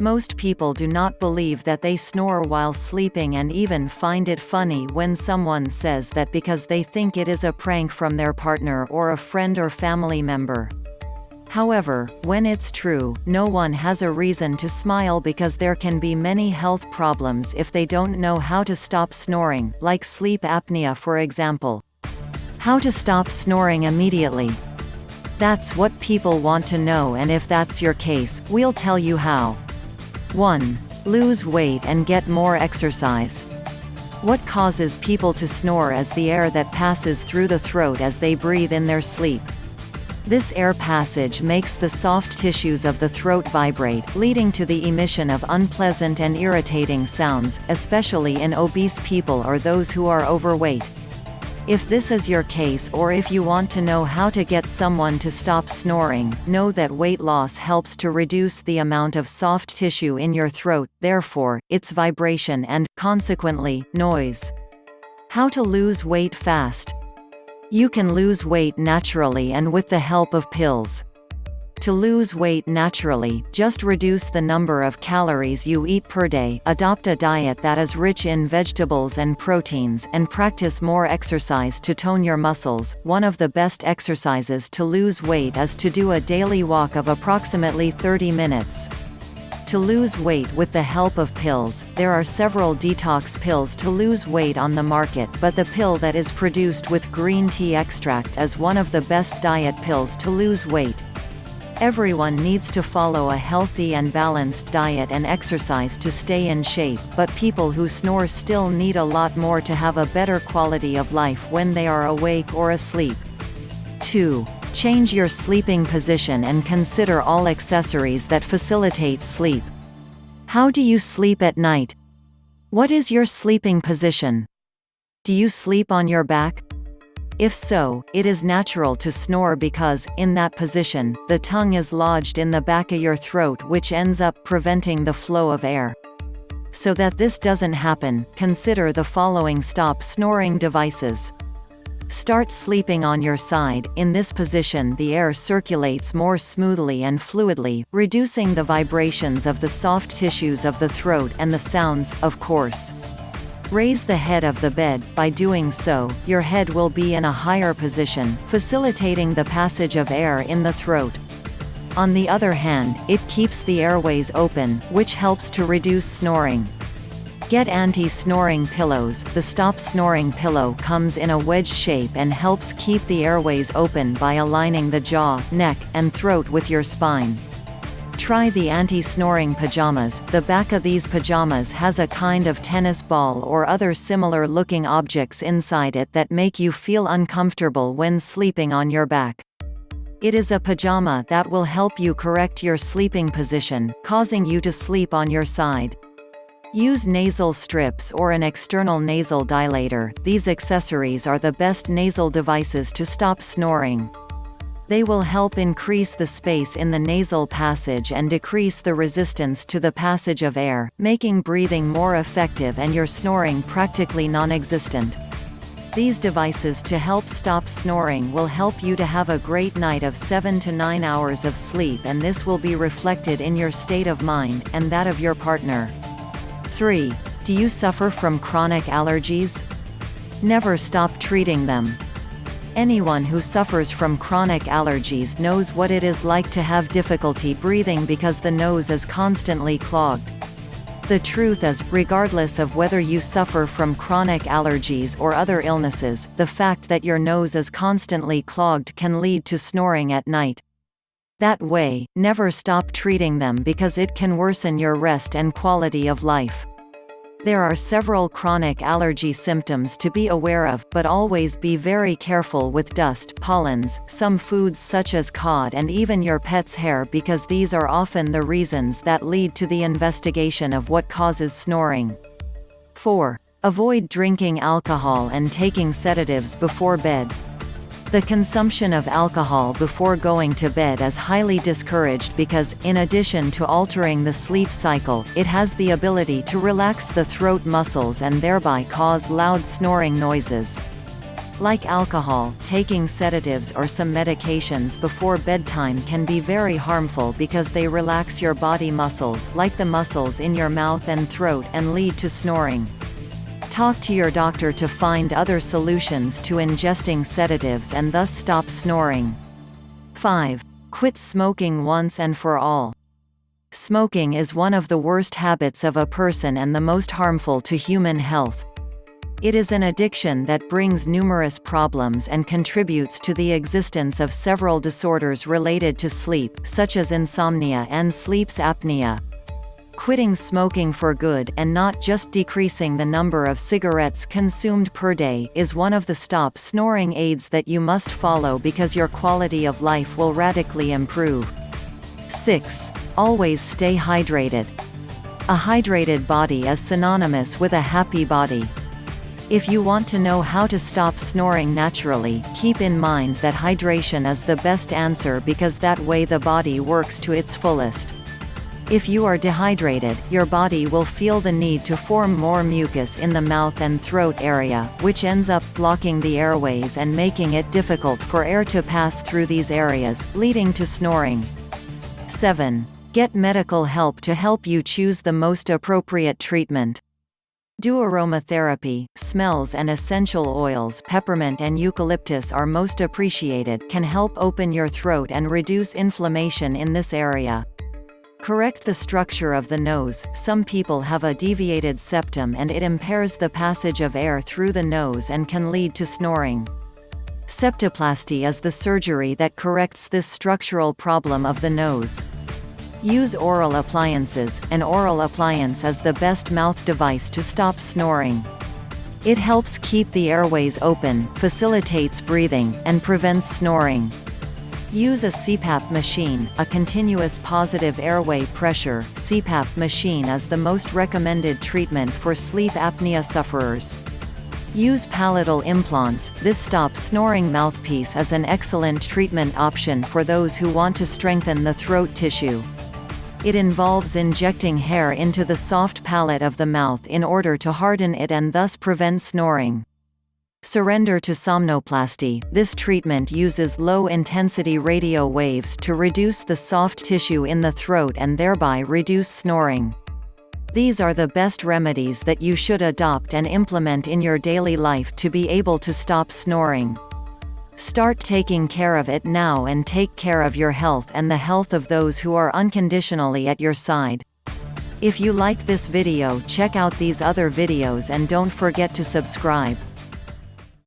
Most people do not believe that they snore while sleeping and even find it funny when someone says that because they think it is a prank from their partner or a friend or family member. However, when it's true, no one has a reason to smile because there can be many health problems if they don't know how to stop snoring, like sleep apnea for example. How to stop snoring immediately? That's what people want to know, and if that's your case, we'll tell you how. 1. Lose weight and get more exercise. What causes people to snore is the air that passes through the throat as they breathe in their sleep. This air passage makes the soft tissues of the throat vibrate, leading to the emission of unpleasant and irritating sounds, especially in obese people or those who are overweight. If this is your case, or if you want to know how to get someone to stop snoring, know that weight loss helps to reduce the amount of soft tissue in your throat, therefore, its vibration and, consequently, noise. How to lose weight fast? You can lose weight naturally and with the help of pills. To lose weight naturally, just reduce the number of calories you eat per day, adopt a diet that is rich in vegetables and proteins, and practice more exercise to tone your muscles. One of the best exercises to lose weight is to do a daily walk of approximately 30 minutes. To lose weight with the help of pills, there are several detox pills to lose weight on the market, but the pill that is produced with green tea extract is one of the best diet pills to lose weight. Everyone needs to follow a healthy and balanced diet and exercise to stay in shape, but people who snore still need a lot more to have a better quality of life when they are awake or asleep. 2. Change your sleeping position and consider all accessories that facilitate sleep. How do you sleep at night? What is your sleeping position? Do you sleep on your back? If so, it is natural to snore because, in that position, the tongue is lodged in the back of your throat, which ends up preventing the flow of air. So that this doesn't happen, consider the following stop snoring devices. Start sleeping on your side. In this position, the air circulates more smoothly and fluidly, reducing the vibrations of the soft tissues of the throat and the sounds, of course. Raise the head of the bed. By doing so, your head will be in a higher position, facilitating the passage of air in the throat. On the other hand, it keeps the airways open, which helps to reduce snoring. Get anti-snoring pillows. The Stop Snoring pillow comes in a wedge shape and helps keep the airways open by aligning the jaw, neck, and throat with your spine. Try the anti-snoring pajamas. The back of these pajamas has a kind of tennis ball or other similar looking objects inside it that make you feel uncomfortable when sleeping on your back. It is a pajama that will help you correct your sleeping position, causing you to sleep on your side. Use nasal strips or an external nasal dilator. These accessories are the best nasal devices to stop snoring. They will help increase the space in the nasal passage and decrease the resistance to the passage of air, making breathing more effective and your snoring practically non-existent. These devices to help stop snoring will help you to have a great night of 7 to 9 hours of sleep, and this will be reflected in your state of mind, and that of your partner. 3. Do you suffer from chronic allergies? Never stop treating them. Anyone who suffers from chronic allergies knows what it is like to have difficulty breathing because the nose is constantly clogged. The truth is, regardless of whether you suffer from chronic allergies or other illnesses, the fact that your nose is constantly clogged can lead to snoring at night. That way, never stop treating them because it can worsen your rest and quality of life. There are several chronic allergy symptoms to be aware of, but always be very careful with dust, pollens, some foods such as cod, and even your pet's hair, because these are often the reasons that lead to the investigation of what causes snoring. 4. Avoid drinking alcohol and taking sedatives before bed. The consumption of alcohol before going to bed is highly discouraged because, in addition to altering the sleep cycle, it has the ability to relax the throat muscles and thereby cause loud snoring noises. Like alcohol, taking sedatives or some medications before bedtime can be very harmful because they relax your body muscles, like the muscles in your mouth and throat, and lead to snoring. Talk to your doctor to find other solutions to ingesting sedatives and thus stop snoring. 5. Quit smoking once and for all. Smoking is one of the worst habits of a person and the most harmful to human health. It is an addiction that brings numerous problems and contributes to the existence of several disorders related to sleep, such as insomnia and sleep apnea. Quitting smoking for good, and not just decreasing the number of cigarettes consumed per day, is one of the stop snoring aids that you must follow because your quality of life will radically improve. 6. Always stay hydrated. A hydrated body is synonymous with a happy body. If you want to know how to stop snoring naturally, keep in mind that hydration is the best answer because that way the body works to its fullest. If you are dehydrated, your body will feel the need to form more mucus in the mouth and throat area, which ends up blocking the airways and making it difficult for air to pass through these areas, leading to snoring. 7. Get medical help to help you choose the most appropriate treatment. Do aromatherapy. Smells and essential oils, peppermint and eucalyptus are most appreciated, can help open your throat and reduce inflammation in this area. Correct the structure of the nose. Some people have a deviated septum and it impairs the passage of air through the nose and can lead to snoring. Septoplasty is the surgery that corrects this structural problem of the nose. Use oral appliances. An oral appliance is the best mouth device to stop snoring. It helps keep the airways open, facilitates breathing, and prevents snoring. Use a CPAP machine. A continuous positive airway pressure (CPAP) machine is the most recommended treatment for sleep apnea sufferers. Use palatal implants. This stop snoring mouthpiece is an excellent treatment option for those who want to strengthen the throat tissue. It involves injecting hair into the soft palate of the mouth in order to harden it and thus prevent snoring. Surrender to somnoplasty. This treatment uses low-intensity radio waves to reduce the soft tissue in the throat and thereby reduce snoring. These are the best remedies that you should adopt and implement in your daily life to be able to stop snoring. Start taking care of it now and take care of your health and the health of those who are unconditionally at your side. If you like this video, check out these other videos and don't forget to subscribe.